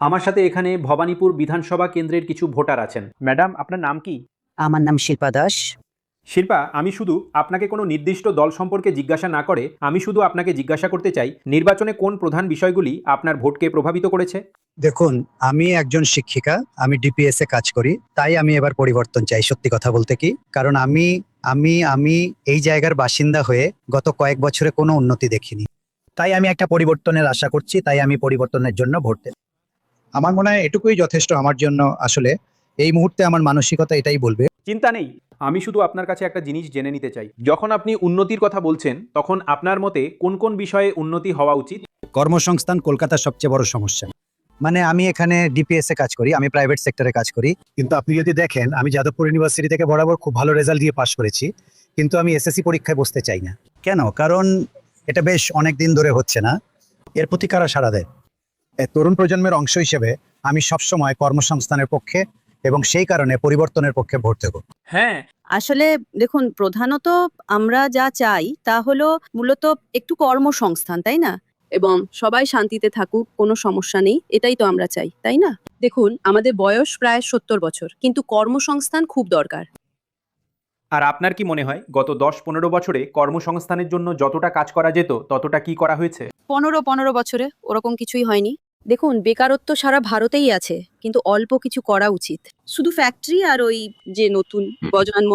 আমার সাথে এখানে ভবানীপুর বিধানসভা কেন্দ্রের কিছু ভোটার আছেন। ম্যাডাম, আপনার নাম কি? আমার নাম শিল্পা দাস। শিল্পা, আমি শুধু আপনাকে কোনো নির্দিষ্ট দল সম্পর্কে জিজ্ঞাসা না করে আমি শুধু আপনাকে জিজ্ঞাসা করতে চাই, নির্বাচনে কোন প্রধান বিষয়গুলি আপনার ভোটকে প্রভাবিত করেছে? দেখুন, আমি একজন শিক্ষিকা, আমি ডিপিএস এ কাজ করি, তাই আমি এবার পরিবর্তন চাই। সত্যি কথা বলতে কি, কারণ আমি আমি আমি এই জায়গার বাসিন্দা হয়ে গত কয়েক বছরে কোনো উন্নতি দেখিনি। তাই আমি একটা পরিবর্তনের আশা করছি, তাই আমি পরিবর্তনের জন্য ভোট দেব। আমার মনে হয় এটুকুই যথেষ্ট আমার জন্য। আসলে এই মুহূর্তে আমার মানসিকতা এটাই বলবে। চিন্তা নেই, আমি শুধু আপনার কাছে একটা জিনিস জেনে নিতে চাই। যখন আপনি উন্নতির কথা বলছেন তখন আপনার মতে কোন কোন বিষয়ে উন্নতি হওয়া উচিত? কর্মসংস্থান কলকাতার সবচেয়ে বড় সমস্যা। মানে আমি এখানে ডিপিএস এ কাজ করি, আমি প্রাইভেট সেক্টরে কাজ করি, কিন্তু আপনি যদি দেখেন আমি যাদবপুর ইউনিভার্সিটি থেকে বরাবর খুব ভালো রেজাল্ট দিয়ে পাশ করেছি, কিন্তু আমি এসএসসি পরীক্ষায় বসতে চাই না। কেন? কারণ এটা বেশ অনেক দিন ধরে হচ্ছে না। এর প্রতি কারা সাড়া দেয়? তরুণ প্রজন্মের অংশ হিসেবে আমি সবসময় কর্মসংস্থানের পক্ষে এবং সেই কারণে পরিবর্তনের পক্ষে ভোট দেব। হ্যাঁ, আসলে দেখুন, প্রধানত আমরা যা চাই তা হলো মূলত একটু কর্মসংস্থান, তাই না? এবং সবাই শান্তিতে থাকুক, কোনো সমস্যা নেই, এটাই তো আমরা চাই, তাই না? দেখুন, আমাদের বয়স প্রায় 70 বছর, কিন্তু কর্মসংস্থান খুব দরকার। আর আপনার কি মনে হয় গত 10-15 বছরে কর্মসংস্থানের জন্য যতটা কাজ করা যেত ততটা কি করা হয়েছে? 15 বছরে ওরকম কিছুই হয়নি। দেখুন, বেকারত্ব সারা ভারতেই আছে, কিন্তু অল্প কিছু করা উচিত। শুধু ফ্যাক্টরি আর ওই যে নতুন প্রজন্ম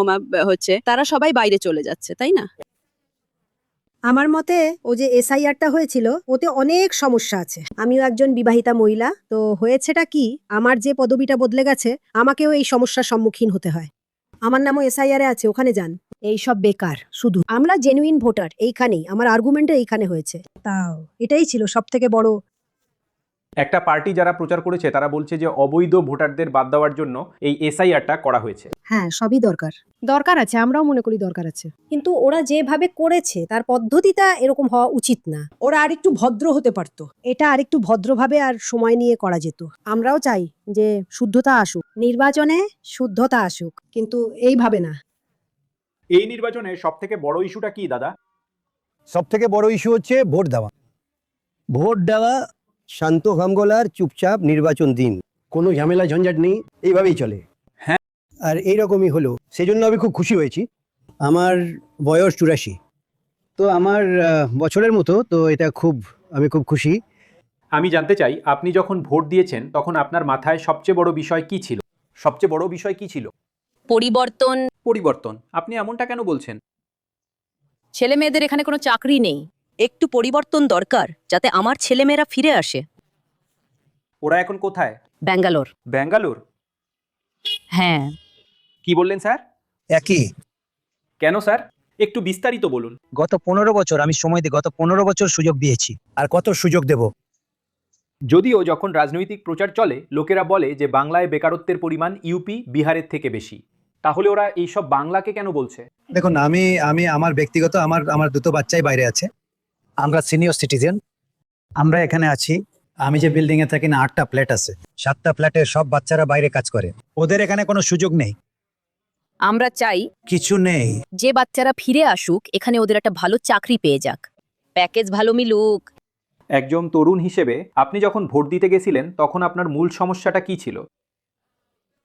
হচ্ছে, তারা সবাই বাইরে চলে যাচ্ছে, তাই না? আমার মতে ও যে এসআইআরটা হয়েছিল ওতে অনেক সমস্যা আছে। আমিও একজন বিবাহিতা মহিলা, তো হয়েছেটা কি, আমার যে পদবিটা বদলে গেছে আমাকেও এই সমস্যার সম্মুখীন হতে হয়। আমার নামও এসআইআর এ আছে, ওখানে যান। এই সব বেকার, শুধু আমরা জেনুইন ভোটার এইখানেই, আমার আর্গুমেন্টটা এইখানে হয়েছে। তাও এটাই ছিল সব থেকে বড়। একটা পার্টি যারা প্রচার করেছে তারা বলছে যে অবৈধ ভোটারদের বাদ দেওয়ার জন্য এই এসআইআরটা করা হয়েছে। হ্যাঁ, সবই দরকার দরকার আছে, আমরাও মনে করি দরকার আছে, কিন্তু ওরা যেভাবে করেছে তার পদ্ধতিটা এরকম হওয়া উচিত না। ওরা আরেকটু ভদ্র হতে পারতো, এটা আরেকটু ভদ্রভাবে আর সময় নিয়ে করা যেত। আমরাও চাই যে শুদ্ধতা আসুক, নির্বাচনে শুদ্ধতা আসুক, কিন্তু এইভাবে না। এই নির্বাচনে সবথেকে বড় ইস্যুটা কি দাদা? সব থেকে বড় ইস্যু হচ্ছে ভোট দেওয়া। ভোট দেওয়া, শান্ত খামগোলার চুপচাপ নির্বাচন দিন, কোনো ঝামেলা ঝঞ্ঝাট নেই, এইভাবেই চলে। হ্যাঁ। আর এইরকমই হলো, সেই জন্য আমি খুব খুশি হয়েছি। আমার বয়স 84, তো আমার বছরের মতো, তো এটা আমি খুব খুশি। আমি জানতে চাই, আপনি যখন ভোট দিয়েছেন তখন আপনার মাথায় সবচেয়ে বড় বিষয় কি ছিল? সবচেয়ে বড় বিষয় কি ছিল? পরিবর্তন। পরিবর্তন। আপনি এমনটা কেন বলছেন? ছেলে মেয়েদের এখানে কোনো চাকরি নেই, একটু পরিবর্তন দরকার যাতে আমার ছেলেমেয়েরা ফিরে আসে। ওরা এখন কোথায়? ব্যাঙ্গালোর। ব্যাঙ্গালোর? হ্যাঁ। কি বললেন স্যার? একই। কেন স্যার, একটু বিস্তারিত বলুন। গত 15 বছর আমি সময় দিই, গত 15 বছর সুযোগ দিয়েছি, আর কত সুযোগ দেব? যদিও যখন রাজনৈতিক প্রচার চলে লোকেরা বলে যে বাংলায় বেকারত্বের পরিমাণ ইউপি বিহারের থেকে বেশি, তাহলে ওরা এইসব বাংলাকে কেন বলছে? দেখুন, আমি আমি আমার ব্যক্তিগত আমার আমার দুটো বাচ্চাই বাইরে আছে। আমরা সিনিয়র সিটিজেন, আমরা এখানে আছি। আমি যে বিল্ডিং এ থাকি না, 8টা ফ্ল্যাট আছে, 7টা ফ্ল্যাটে সব বাচ্চারা বাইরে কাজ করে, ওদের এখানে কোনো সুযোগ নেই, আমরা চাই কিছু নেই। যে বাচ্চারা ফিরে আসুক, এখানে ওদের একটা ভালো চাকরি পেয়ে যাক, প্যাকেজ ভালো মিলুক। একজন তরুণ হিসেবে আপনি যখন ভোট দিতে গেছিলেন তখন আপনার মূল সমস্যাটা কি ছিল?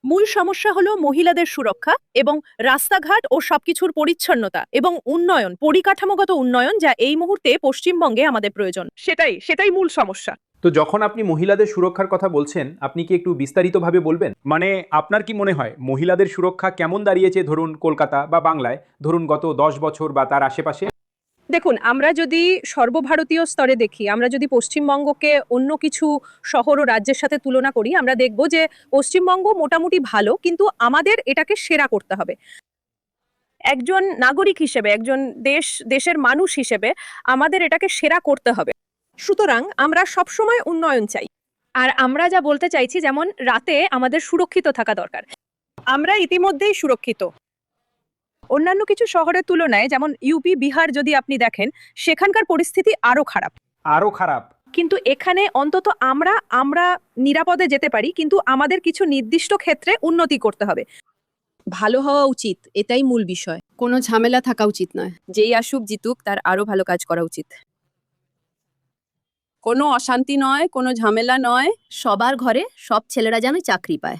মূল সমস্যা হলো মহিলাদের সুরক্ষা এবং রাস্তাঘাট ও সবকিছুর পরিচ্ছন্নতা এবং উন্নয়ন, পরিকাঠামোগত উন্নয়ন, যা এই মুহূর্তে পশ্চিমবঙ্গে আমাদের প্রয়োজন। সেটাই মূল সমস্যা। তো যখন আপনি মহিলাদের সুরক্ষার কথা বলছেন আপনি কি একটু বিস্তারিতভাবে বলবেন? মানে আপনার কি মনে হয় মহিলাদের সুরক্ষা কেমন দাঁড়িয়েছে ধরুন কলকাতা বা বাংলায়, ধরুন গত 10 বছর বা তার আশেপাশে? দেখুন, আমরা যদি সর্বভারতীয় স্তরে দেখি, আমরা যদি পশ্চিমবঙ্গকে অন্য কিছু শহর ও রাজ্যের সাথে তুলনা করি, আমরা দেখব যে পশ্চিমবঙ্গ মোটামুটি ভালো, কিন্তু আমাদের এটাকে সেরা করতে হবে। একজন নাগরিক হিসেবে, একজন দেশের মানুষ হিসেবে আমাদের এটাকে সেরা করতে হবে। সুতরাং আমরা সবসময় উন্নয়ন চাই। আর আমরা যা বলতে চাইছি, যেমন রাতে আমাদের সুরক্ষিত থাকা দরকার। আমরা ইতিমধ্যেই সুরক্ষিত। অন্যান্য কিছু শহরের তুলনায়, যেমন ইউপি বিহার যদি আপনি দেখেন, সেখানকার পরিস্থিতি আরো খারাপ। আরো খারাপ? কিন্তু এখানে অন্তত আমরা নিরাপদে যেতে পারি, কিন্তু আমাদের কিছু নির্দিষ্ট ক্ষেত্রে উন্নতি করতে হবে। ভালো হওয়া উচিত, এটাই মূল বিষয়। কোনো ঝামেলা থাকা উচিত নয়। যেই আসুক জিতুক, তার আরো ভালো কাজ করা উচিত। কোনো অশান্তি নয়, কোনো ঝামেলা নয়, সবার ঘরে সব ছেলেরা যেন চাকরি পায়,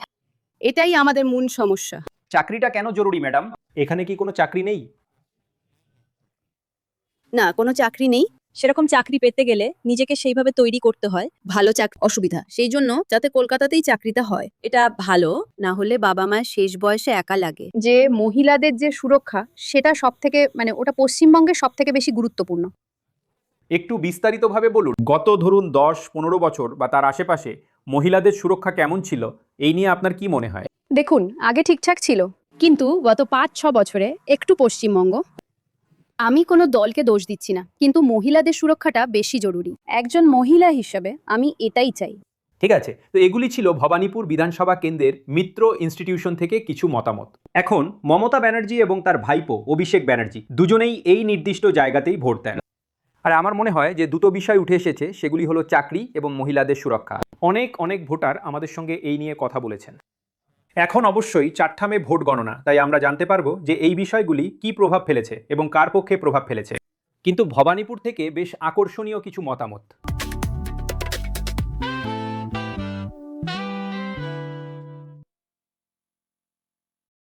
এটাই আমাদের মূল সমস্যা। চাকরিটা কেন জরুরি ম্যাডাম? এখানে কি কোনো চাকরি নেই? না, কোনো চাকরি নেই। সেরকম চাকরি পেতে গেলে নিজেকে সেইভাবে তৈরি করতে হয়। ভালো অসুবিধা, সেই জন্য যাতে কলকাতাতেই চাকরিটা হয়, এটা ভালো। না হলে বাবা মায়ের শেষ বয়সে একা লাগে। যে মহিলাদের যে সুরক্ষা, সেটা সব থেকে মানে ওটা পশ্চিমবঙ্গে সব থেকে বেশি গুরুত্বপূর্ণ। একটু বিস্তারিতভাবে বলুন। গত ধরুন 10-15 বছর বা তার আশেপাশে মহিলাদের সুরক্ষা কেমন ছিল, এই নিয়ে আপনার কি মনে হয়? দেখুন, আগে ঠিকঠাক ছিল, কিন্তু গত 5-6 বছরে একটু পশ্চিমবঙ্গ, আমি কোনো দলকে দোষ দিচ্ছি না, কিন্তু মহিলাদের সুরক্ষাটা বেশি জরুরি। একজন মহিলা হিসেবে আমি এটাই চাই। ঠিক আছে, তো এগুলি ছিল ভবানীপুর বিধানসভা কেন্দ্রের মিত্র ইনস্টিটিউশন থেকে কিছু মতামত। এখন মমতা ব্যানার্জি এবং তার ভাইপো অভিষেক ব্যানার্জি দুজনেই এই নির্দিষ্ট জায়গাতেই ভোট দেন। আর আমার মনে হয় যে দুটো বিষয় উঠে এসেছে, সেগুলি হলো চাকরি এবং মহিলাদের সুরক্ষা। অনেক অনেক ভোটার আমাদের সঙ্গে এই নিয়ে কথা বলেছেন। এখন অবশ্যই 4 মে ভোট গণনা, তাই আমরা জানতে পারবো যে এই বিষয়গুলি কি প্রভাব ফেলেছে এবং কার পক্ষে প্রভাব ফেলেছে। কিন্তু ভবানীপুর থেকে বেশ আকর্ষণীয় কিছু মতামত।